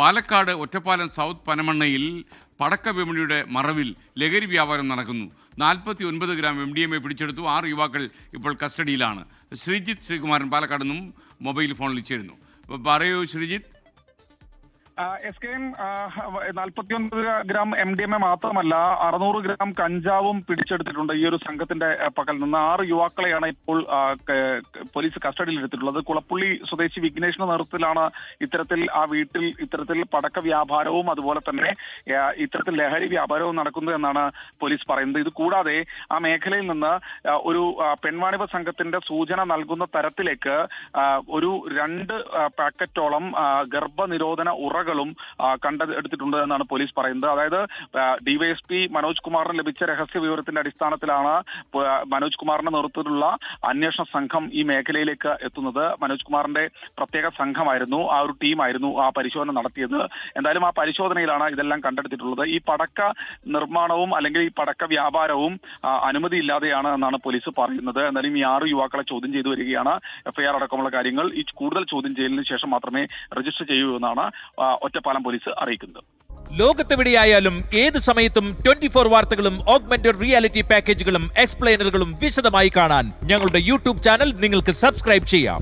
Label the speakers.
Speaker 1: Palakkad Ottapalam south പനമണ്ണയിൽ പടക്ക വിപണിയുടെ മറവിൽ ലഹരി വ്യാപാരം നടക്കുന്നു. 49 ഗ്രാം MDMA പിടിച്ചെടുത്തു. 6 യുവാക്കൾ ഇപ്പോൾ കസ്റ്റഡിയിലാണ്. ശ്രീജിത്ത് ശ്രീകുമാരൻ പാലക്കാട് നിന്നും മൊബൈൽ ഫോണിൽ ചേരുന്നു. പറയൂ ശ്രീജിത്ത്.
Speaker 2: SKM 49 ഗ്രാം MDMA മാത്രമല്ല 600 ഗ്രാം കഞ്ചാവും പിടിച്ചെടുത്തിട്ടുണ്ട്. ഈ ഒരു സംഘത്തിന്റെ പക്കൽ നിന്ന് 6 യുവാക്കളെയാണ് ഇപ്പോൾ പോലീസ് കസ്റ്റഡിയിൽ എടുത്തിട്ടുള്ളത്. കുളപ്പുള്ളി സ്വദേശി വിഘ്നേഷിന്റെ നേതൃത്വത്തിലാണ് ഇത്തരത്തിൽ ആ വീട്ടിൽ ഇത്തരത്തിൽ പടക്ക വ്യാപാരവും അതുപോലെ തന്നെ ഇത്തരത്തിൽ ലഹരി വ്യാപാരവും നടക്കുന്നത് എന്നാണ് പോലീസ് പറയുന്നത്. ഇത് കൂടാതെ ആ മേഖലയിൽ നിന്ന് ഒരു പെൺവാണിഭ സംഘത്തിന്റെ സൂചന നൽകുന്ന തരത്തിലേക്ക് ഒരു 2 പാക്കറ്റോളം ഗർഭനിരോധന ഉറകൾ കണ്ടെടുത്തിട്ടുണ്ട് എന്നാണ് പോലീസ് പറയുന്നത്. അതായത് ഡിവൈഎസ്പി മനോജ് കുമാറിന് ലഭിച്ച രഹസ്യ വിവരത്തിന്റെ അടിസ്ഥാനത്തിലാണ് മനോജ് കുമാറിന്റെ നേതൃത്വത്തിലുള്ള അന്വേഷണ സംഘം ഈ മേഖലയിലേക്ക് എത്തുന്നത്. മനോജ് കുമാറിന്റെ പ്രത്യേക സംഘമായിരുന്നു, ആ ഒരു ടീമായിരുന്നു ആ പരിശോധന നടത്തിയത്. എന്തായാലും ആ പരിശോധനയിലാണ് ഇതെല്ലാം കണ്ടെടുത്തിട്ടുള്ളത്. ഈ പടക്ക നിർമ്മാണവും അല്ലെങ്കിൽ ഈ പടക്ക വ്യാപാരവും അനുമതിയില്ലാതെയാണ് എന്നാണ് പോലീസ് പറയുന്നത്. എന്തായാലും ഈ 6 യുവാക്കളെ ചോദ്യം ചെയ്തു വരികയാണ്. FIR അടക്കമുള്ള കാര്യങ്ങൾ ഈ കൂടുതൽ ചോദ്യം ചെയ്യലിന് ശേഷം മാത്രമേ രജിസ്റ്റർ ചെയ്യൂ എന്നാണ് ഒറ്റപ്പാലം പോലീസ് അറിയിക്കുന്നത്.
Speaker 3: ലോകത്തെവിടെയായാലും ഏത് സമയത്തും 24 വാർത്തകളും ഓഗ്മെന്റഡ് റിയാലിറ്റി പാക്കേജുകളും എക്സ്പ്ലെയിനറുകളും വിശദമായി കാണാൻ ഞങ്ങളുടെ YouTube ചാനൽ നിങ്ങൾക്ക് സബ്സ്ക്രൈബ് ചെയ്യാം.